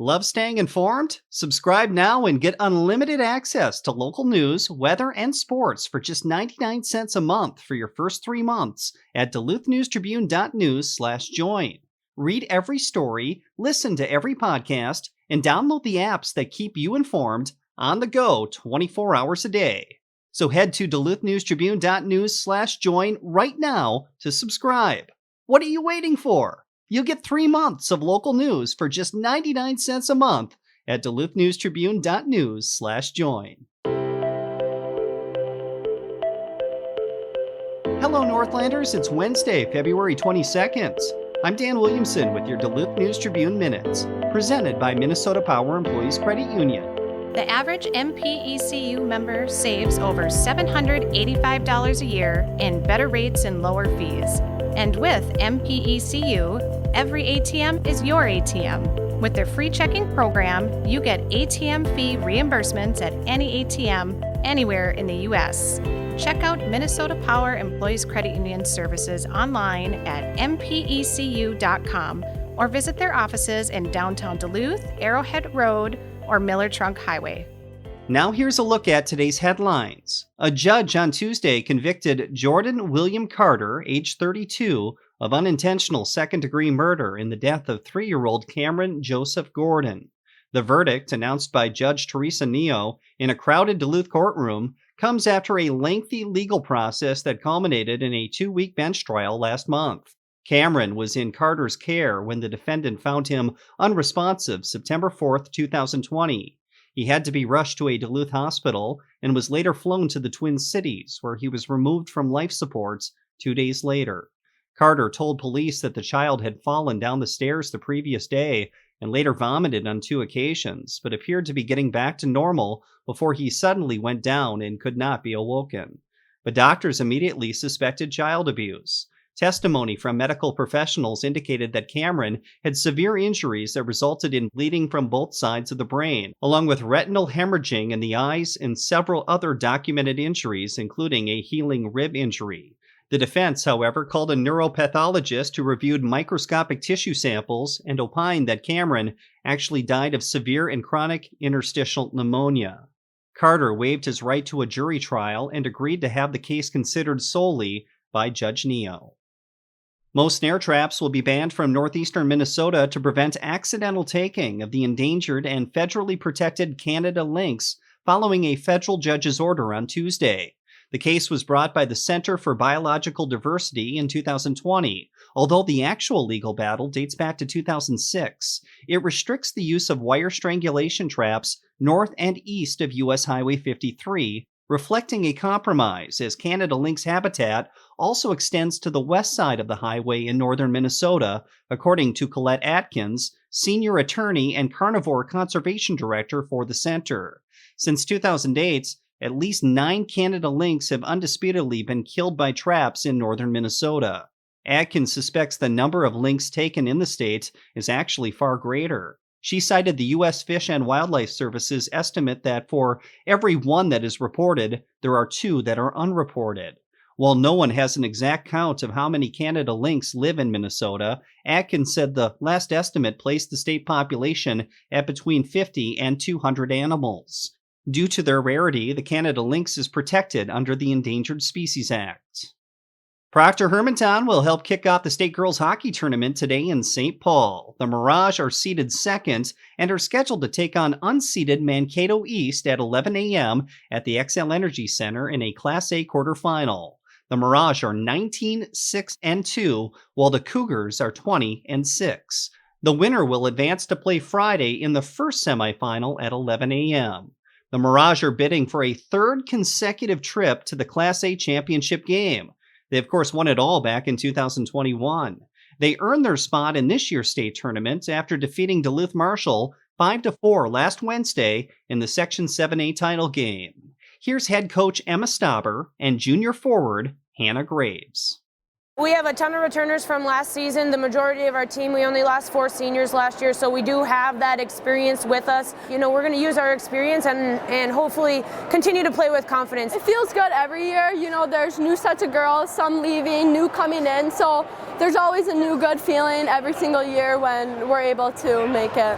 Love staying informed? Subscribe now and get unlimited access to local news, weather, and sports for just 99 cents a month for your first 3 months at duluthnewstribune.news/join. Read every story, listen to every podcast, and download the apps that keep you informed on the go 24 hours a day. So head to duluthnewstribune.news/join right now to subscribe. What are you waiting for? You'll get 3 months of local news for just 99 cents a month at duluthnewstribune.news/join. Hello, Northlanders. It's Wednesday, February 22nd. I'm Dan Williamson with your Duluth News Tribune Minutes, presented by Minnesota Power Employees Credit Union. The average MPECU member saves over $785 a year in better rates and lower fees. And with MPECU, every ATM is your ATM. With their free checking program, you get ATM fee reimbursements at any ATM anywhere in the U.S. Check out Minnesota Power Employees Credit Union services online at mpecu.com or visit their offices in downtown Duluth, Arrowhead Road, or Miller Trunk Highway. Now here's a look at today's headlines. A judge on Tuesday convicted Jordan William Carter, age 32, of unintentional second-degree murder in the death of 3-year-old Cameron Joseph Gordon. The verdict, announced by Judge Teresa Neo in a crowded Duluth courtroom, comes after a lengthy legal process that culminated in a 2-week bench trial last month. Cameron was in Carter's care when the defendant found him unresponsive September 4, 2020. He had to be rushed to a Duluth hospital and was later flown to the Twin Cities, where he was removed from life supports 2 days later. Carter told police that the child had fallen down the stairs the previous day and later vomited on 2 occasions, but appeared to be getting back to normal before he suddenly went down and could not be awoken. But doctors immediately suspected child abuse. Testimony from medical professionals indicated that Cameron had severe injuries that resulted in bleeding from both sides of the brain, along with retinal hemorrhaging in the eyes and several other documented injuries, including a healing rib injury. The defense, however, called a neuropathologist who reviewed microscopic tissue samples and opined that Cameron actually died of severe and chronic interstitial pneumonia. Carter waived his right to a jury trial and agreed to have the case considered solely by Judge Neo. Most snare traps will be banned from northeastern Minnesota to prevent accidental taking of the endangered and federally protected Canada lynx following a federal judge's order on Tuesday. The case was brought by the Center for Biological Diversity in 2020, although the actual legal battle dates back to 2006. It restricts the use of wire strangulation traps north and east of U.S. Highway 53, reflecting a compromise, as Canada lynx habitat also extends to the west side of the highway in northern Minnesota, according to Colette Atkins, senior attorney and carnivore conservation director for the center. Since 2008, at least 9 Canada lynx have undisputedly been killed by traps in northern Minnesota. Atkins suspects the number of lynx taken in the state is actually far greater. She cited the U.S. Fish and Wildlife Service's estimate that for every 1 that is reported, there are 2 that are unreported. While no one has an exact count of how many Canada lynx live in Minnesota, Atkins said the last estimate placed the state population at between 50 and 200 animals. Due to their rarity, the Canada lynx is protected under the Endangered Species Act. Proctor Hermantown will help kick off the state girls hockey tournament today in St. Paul. The Mirage are seeded second and are scheduled to take on unseeded Mankato East at 11 a.m. at the XL Energy Center in a Class A quarterfinal. The Mirage are 19-6-2, while the Cougars are 20-6. The winner will advance to play Friday in the first semifinal at 11 a.m. The Mirage are bidding for a 3rd consecutive trip to the Class A championship game. They, of course, won it all back in 2021. They earned their spot in this year's state tournament after defeating Duluth Marshall 5-4 last Wednesday in the Section 7A title game. Here's head coach Emma Stauber and junior forward Hannah Graves. We have a ton of returners from last season. The majority of our team, we only lost 4 seniors last year, so we do have that experience with us. You know, we're going to use our experience and hopefully continue to play with confidence. It feels good every year. You know, there's new sets of girls, some leaving, new coming in, so there's always a new good feeling every single year when we're able to make it.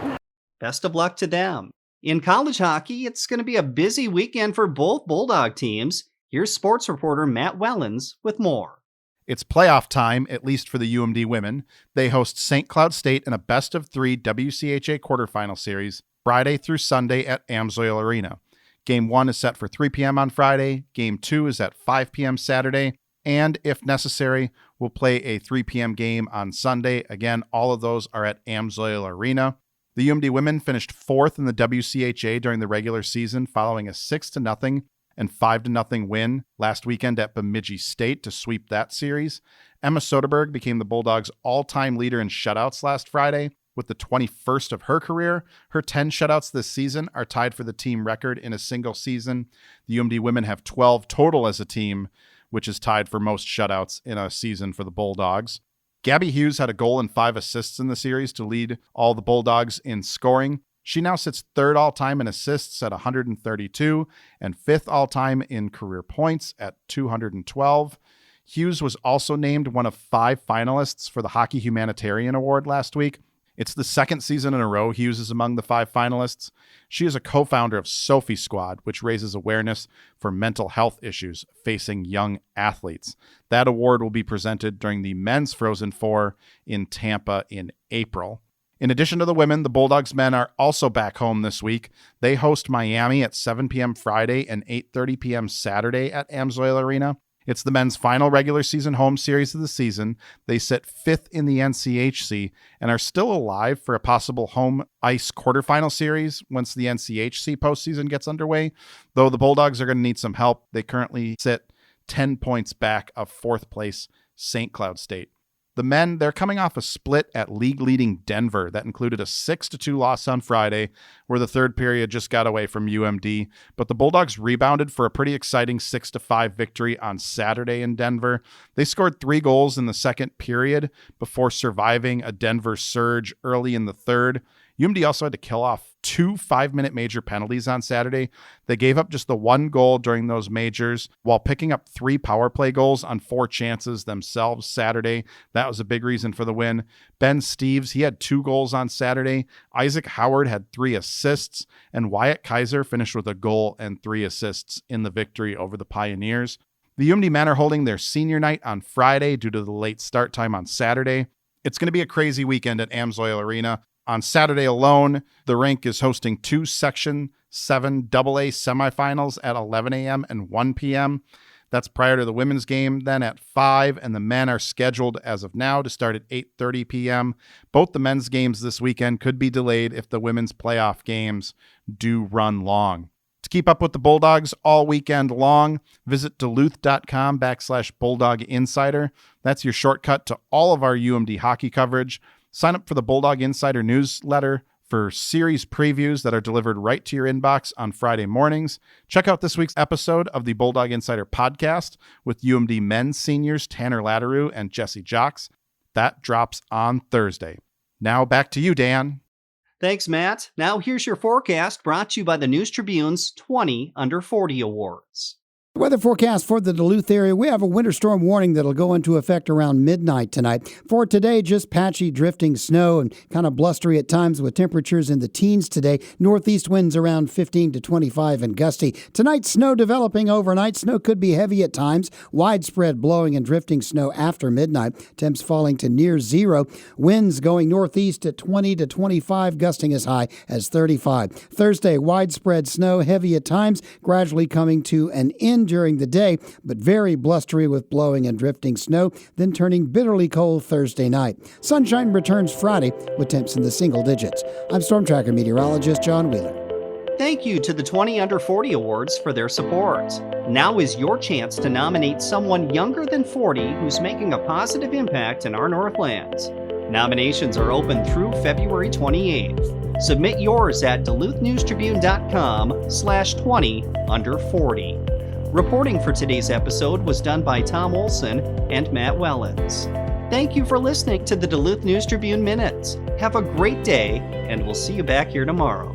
Best of luck to them. In college hockey, it's going to be a busy weekend for both Bulldog teams. Here's sports reporter Matt Wellens with more. It's playoff time, at least for the UMD women. They host St. Cloud State in a best-of-3 WCHA quarterfinal series Friday through Sunday at Amsoil Arena. Game 1 is set for 3 p.m. on Friday. Game 2 is at 5 p.m. Saturday. And, if necessary, we'll play a 3 p.m. game on Sunday. Again, all of those are at Amsoil Arena. The UMD women finished 4th in the WCHA during the regular season, following a 6-0 and 5-0 win last weekend at Bemidji State to sweep that series. Emma Soderberg became the Bulldogs' all-time leader in shutouts last Friday, with the 21st of her career. Her 10 shutouts this season are tied for the team record in a single season. The UMD women have 12 total as a team, which is tied for most shutouts in a season for the Bulldogs. Gabby Hughes had a goal and 5 assists in the series to lead all the Bulldogs in scoring. She now sits 3rd all-time in assists at 132 and 5th all-time in career points at 212. Hughes was also named one of 5 finalists for the Hockey Humanitarian Award last week. It's the second season in a row Hughes is among the 5 finalists. She is a co-founder of Sophie Squad, which raises awareness for mental health issues facing young athletes. That award will be presented during the men's Frozen Four in Tampa in April. In addition to the women, the Bulldogs men are also back home this week. They host Miami at 7 p.m. Friday and 8:30 p.m. Saturday at Amsoil Arena. It's the men's final regular season home series of the season. They sit 5th in the NCHC and are still alive for a possible home ice quarterfinal series once the NCHC postseason gets underway. Though the Bulldogs are going to need some help. They currently sit 10 points back of 4th place St. Cloud State. The men, they're coming off a split at league-leading Denver that included a 6-2 loss on Friday, where the third period just got away from UMD. But the Bulldogs rebounded for a pretty exciting 6-5 victory on Saturday in Denver. They scored 3 goals in the second period before surviving a Denver surge early in the third. UMD also had to kill off 2 5-minute major penalties on Saturday. They gave up just the 1 goal during those majors while picking up 3 power play goals on 4 chances themselves Saturday. That was a big reason for the win. Ben Steeves, he had 2 goals on Saturday. Isaac Howard had 3 assists, and Wyatt Kaiser finished with a goal and 3 assists in the victory over the Pioneers. The UMD men are holding their senior night on Friday due to the late start time on Saturday. It's going to be a crazy weekend at Amsoil Arena. On Saturday alone, the rink is hosting 2 Section 7 AA semifinals at 11 a.m. and 1 p.m. That's prior to the women's game, then at 5, and the men are scheduled as of now to start at 8:30 p.m. Both the men's games this weekend could be delayed if the women's playoff games do run long. To keep up with the Bulldogs all weekend long, visit Duluth.com/Bulldog Insider. That's your shortcut to all of our UMD hockey coverage. Sign up for the Bulldog Insider newsletter for series previews that are delivered right to your inbox on Friday mornings. Check out this week's episode of the Bulldog Insider podcast with UMD men's seniors Tanner Latteroo and Jesse Jocks. That drops on Thursday. Now back to you, Dan. Thanks, Matt. Now here's your forecast brought to you by the News Tribune's 20 Under 40 Awards. Weather forecast for the Duluth area. We have a winter storm warning that'll go into effect around midnight tonight. For today, just patchy drifting snow and kind of blustery at times with temperatures in the teens today. Northeast winds around 15 to 25 and gusty. Tonight, snow developing overnight. Snow could be heavy at times. Widespread blowing and drifting snow after midnight. Temps falling to near 0. Winds going northeast at 20 to 25, gusting as high as 35. Thursday, widespread snow, heavy at times, gradually coming to an end during the day, but very blustery with blowing and drifting snow, then turning bitterly cold Thursday night. Sunshine returns Friday with temps in the single digits. I'm Storm Tracker meteorologist John Wheeler. Thank you to the 20 Under 40 Awards for their support. Now is your chance to nominate someone younger than 40 who's making a positive impact in our Northland. Nominations are open through February 28th. Submit yours at duluthnewstribune.com/20under40. Reporting for today's episode was done by Tom Olson and Matt Wellens. Thank you for listening to the Duluth News Tribune Minutes. Have a great day, and we'll see you back here tomorrow.